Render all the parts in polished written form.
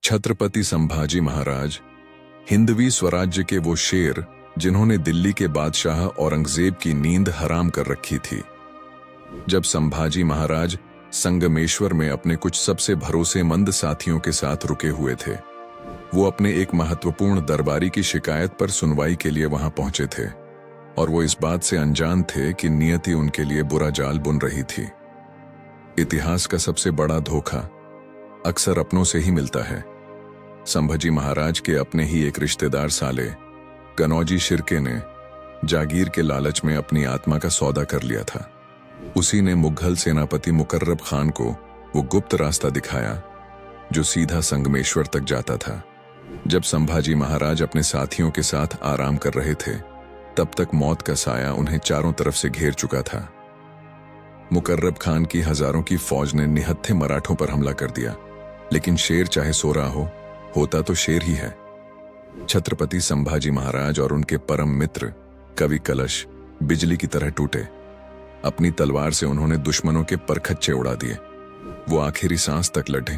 छत्रपति संभाजी महाराज हिंदवी स्वराज्य के वो शेर जिन्होंने दिल्ली के बादशाह औरंगजेब की नींद हराम कर रखी थी। जब संभाजी महाराज संगमेश्वर में अपने कुछ सबसे भरोसेमंद साथियों के साथ रुके हुए थे, वो अपने एक महत्वपूर्ण दरबारी की शिकायत पर सुनवाई के लिए वहां पहुंचे थे और वो इस बात से अनजान थे कि नियति उनके लिए बुरा जाल बुन रही थी। इतिहास का सबसे बड़ा धोखा अक्सर अपनों से ही मिलता है। संभाजी महाराज के अपने ही एक रिश्तेदार साले कनौजी शिर्के ने जागीर के लालच में अपनी आत्मा का सौदा कर लिया था। उसी ने मुगल सेनापति मुकर्रब खान को वो गुप्त रास्ता दिखाया जो सीधा संगमेश्वर तक जाता था। जब संभाजी महाराज अपने साथियों के साथ आराम कर रहे थे, तब तक मौत का साया उन्हें चारों तरफ से घेर चुका था। मुकर्रब खान की हजारों की फौज ने निहत्थे मराठों पर हमला कर दिया, लेकिन शेर चाहे सो रहा होता तो शेर ही है। छत्रपति संभाजी महाराज और उनके परम मित्र कवि कलश बिजली की तरह टूटे। अपनी तलवार से उन्होंने दुश्मनों के परखच्चे उड़ा दिए। वो आखिरी सांस तक लड़े,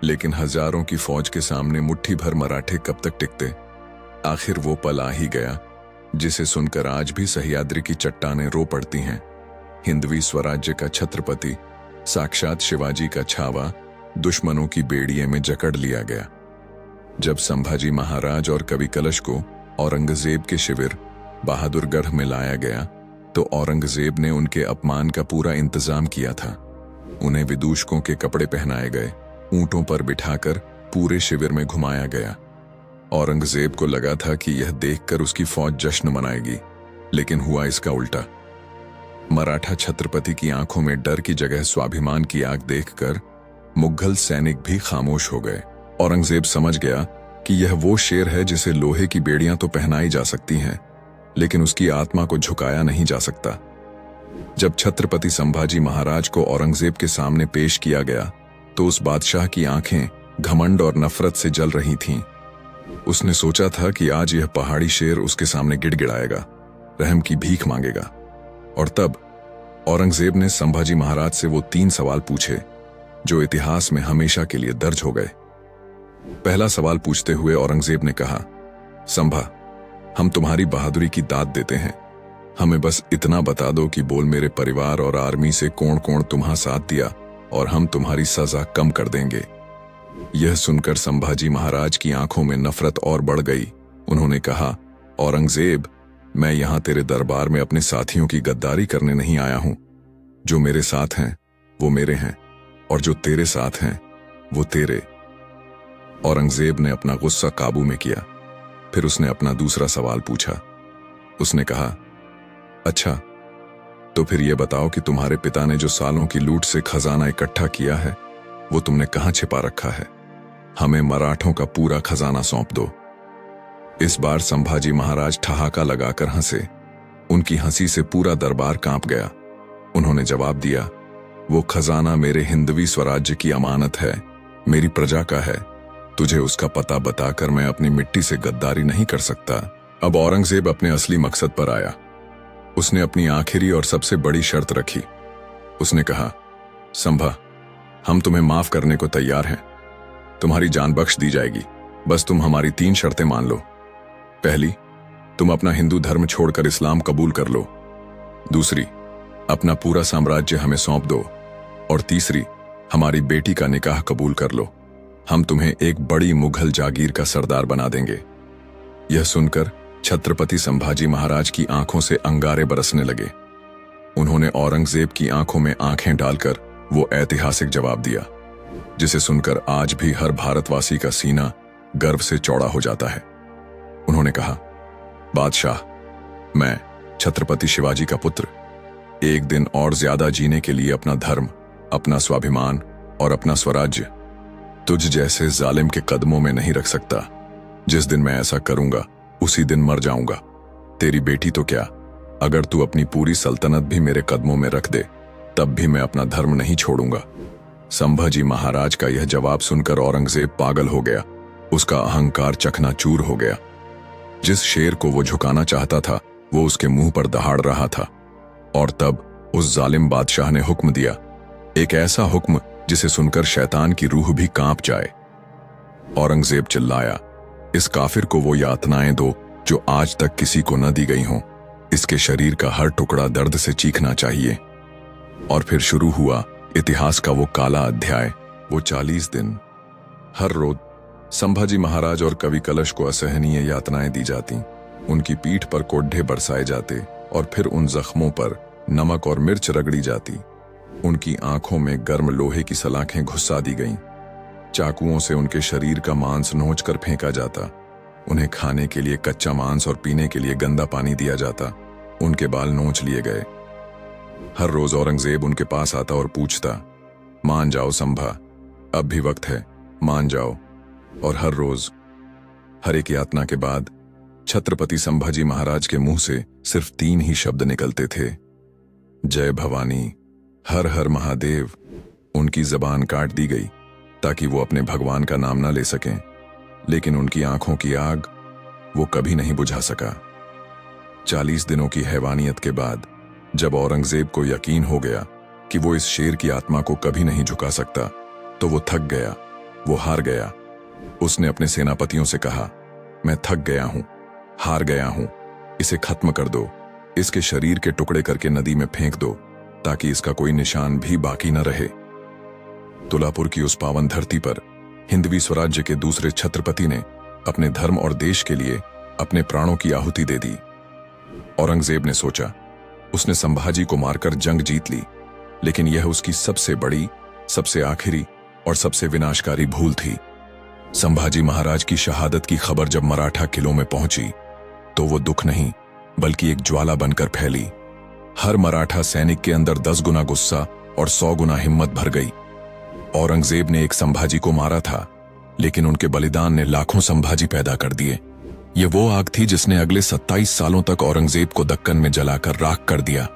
लेकिन हजारों की फौज के सामने मुट्ठी भर मराठे कब तक टिकते। आखिर वो पल आ ही गया जिसे सुनकर आज भी सह्याद्री की चट्टानें रो पड़ती हैं। हिंदवी स्वराज्य का छत्रपति, साक्षात शिवाजी का छावा, दुश्मनों की बेड़िए में जकड़ लिया गया। जब संभाजी महाराज और कवि कलश को औरंगजेब के शिविर बहादुरगढ़ में लाया गया, तो औरंगजेब ने उनके अपमान का पूरा इंतजाम किया था। उन्हें विदूषकों के कपड़े पहनाए गए, ऊंटों पर बिठाकर पूरे शिविर में घुमाया गया। औरंगजेब को लगा था कि यह देखकर उसकी फौज जश्न मनाएगी, लेकिन हुआ इसका उल्टा। मराठा छत्रपति की आंखों में डर की जगह स्वाभिमान की आग देखकर मुगल सैनिक भी खामोश हो गए। औरंगजेब समझ गया कि यह वो शेर है जिसे लोहे की बेड़ियां तो पहनाई जा सकती हैं, लेकिन उसकी आत्मा को झुकाया नहीं जा सकता। जब छत्रपति संभाजी महाराज को औरंगजेब के सामने पेश किया गया, तो उस बादशाह की आंखें घमंड और नफरत से जल रही थीं। उसने सोचा था कि आज यह पहाड़ी शेर उसके सामने गिड़गिड़ाएगा, रहम की भीख मांगेगा। और तब औरंगजेब ने संभाजी महाराज से वो 3 सवाल पूछे जो इतिहास में हमेशा के लिए दर्ज हो गए। पहला सवाल पूछते हुए औरंगजेब ने कहा, संभा, हम तुम्हारी बहादुरी की दाद देते हैं। हमें बस इतना बता दो कि बोल मेरे परिवार और आर्मी से कौन कौन तुम्हारा साथ दिया और हम तुम्हारी सजा कम कर देंगे। यह सुनकर संभाजी महाराज की आंखों में नफरत और बढ़ गई। उन्होंने कहा, औरंगजेब, मैं यहां तेरे दरबार में अपने साथियों की गद्दारी करने नहीं आया हूं। जो मेरे साथ हैं वो मेरे हैं, और जो तेरे साथ हैं वो तेरे। औरंगजेब ने अपना गुस्सा काबू में किया। फिर उसने अपना दूसरा सवाल पूछा। उसने कहा, अच्छा, तो फिर यह बताओ कि तुम्हारे पिता ने जो सालों की लूट से खजाना इकट्ठा किया है, वो तुमने कहां छिपा रखा है? हमें मराठों का पूरा खजाना सौंप दो। इस बार संभाजी महाराज ठहाका लगाकर हंसे। उनकी हंसी से पूरा दरबार कांप गया। उन्होंने जवाब दिया, वो खजाना मेरे हिंदवी स्वराज्य की अमानत है, मेरी प्रजा का है। तुझे उसका पता बताकर मैं अपनी मिट्टी से गद्दारी नहीं कर सकता। अब औरंगजेब अपने असली मकसद पर आया। उसने अपनी आखिरी और सबसे बड़ी शर्त रखी। उसने कहा, संभा, हम तुम्हें माफ करने को तैयार हैं। तुम्हारी जान बख्श दी जाएगी, बस तुम हमारी 3 शर्तें मान लो। पहली, तुम अपना हिंदू धर्म छोड़कर इस्लाम कबूल कर लो। दूसरी, अपना पूरा साम्राज्य हमें सौंप दो। और तीसरी, हमारी बेटी का निकाह कबूल कर लो। हम तुम्हें एक बड़ी मुगल जागीर का सरदार बना देंगे। यह सुनकर छत्रपति संभाजी महाराज की आंखों से अंगारे बरसने लगे। उन्होंने औरंगजेब की आंखों में आंखें डालकर वो ऐतिहासिक जवाब दिया, जिसे सुनकर आज भी हर भारतवासी का सीना गर्व से चौड़ा हो जाता है। उन्होंने कहा, बादशाह, मैं छत्रपति शिवाजी का पुत्र एक दिन और ज्यादा जीने के लिए अपना धर्म, अपना स्वाभिमान और अपना स्वराज्य तुझ जैसे जालिम के कदमों में नहीं रख सकता। जिस दिन मैं ऐसा करूंगा उसी दिन मर जाऊंगा। तेरी बेटी तो क्या, अगर तू अपनी पूरी सल्तनत भी मेरे कदमों में रख दे, तब भी मैं अपना धर्म नहीं छोड़ूंगा। संभाजी महाराज का यह जवाब सुनकर औरंगजेब पागल हो गया। उसका अहंकार चकनाचूर हो गया। जिस शेर को वो झुकाना चाहता था, वो उसके मुंह पर दहाड़ रहा था। और तब उस जालिम बादशाह ने हुक्म दिया, एक ऐसा हुक्म जिसे सुनकर शैतान की रूह भी कांप जाए। औरंगजेब चिल्लाया, इस काफिर को वो यातनाएं दो जो आज तक किसी को न दी गई हों। इसके शरीर का हर टुकड़ा दर्द से चीखना चाहिए। और फिर शुरू हुआ इतिहास का वो काला अध्याय, वो 40 दिन। हर रोज संभाजी महाराज और कवि कलश को असहनीय यातनाएं दी जाती। उनकी पीठ पर कोड्ढे बरसाए जाते और फिर उन जख्मों पर नमक और मिर्च रगड़ी जाती। उनकी आंखों में गर्म लोहे की सलाखें घुसा दी गईं। चाकुओं से उनके शरीर का मांस नोचकर फेंका जाता। उन्हें खाने के लिए कच्चा मांस और पीने के लिए गंदा पानी दिया जाता। उनके बाल नोच लिए गए। हर रोज औरंगजेब उनके पास आता और पूछता, मान जाओ संभा, अब भी वक्त है, मान जाओ। और हर रोज, हर एक यातना के बाद छत्रपति संभाजी महाराज के मुंह से सिर्फ 3 ही शब्द निकलते थे, जय भवानी, हर हर महादेव। उनकी जबान काट दी गई ताकि वो अपने भगवान का नाम ना ले सकें, लेकिन उनकी आंखों की आग वो कभी नहीं बुझा सका। 40 दिनों की हैवानियत के बाद जब औरंगजेब को यकीन हो गया कि वो इस शेर की आत्मा को कभी नहीं झुका सकता, तो वो थक गया, वो हार गया। उसने अपने सेनापतियों से कहा, मैं थक गया हूं, हार गया हूं, इसे खत्म कर दो, इसके शरीर के टुकड़े करके नदी में फेंक दो ताकि इसका कोई निशान भी बाकी न रहे। तुलापुर की उस पावन धरती पर हिंदवी स्वराज्य के दूसरे छत्रपति ने अपने धर्म और देश के लिए अपने प्राणों की आहुति दे दी। औरंगजेब ने सोचा, उसने संभाजी को मारकर जंग जीत ली, लेकिन यह उसकी सबसे बड़ी, सबसे आखिरी और सबसे विनाशकारी भूल थी। संभाजी महाराज की शहादत की खबर जब मराठा किलों में पहुंची, तो वो दुख नहीं बल्कि एक ज्वाला बनकर फैली। हर मराठा सैनिक के अंदर 10 गुना गुस्सा और 100 गुना हिम्मत भर गई। औरंगजेब ने एक संभाजी को मारा था, लेकिन उनके बलिदान ने लाखों संभाजी पैदा कर दिए। ये वो आग थी जिसने अगले 27 सालों तक औरंगजेब को दक्कन में जलाकर राख कर दिया।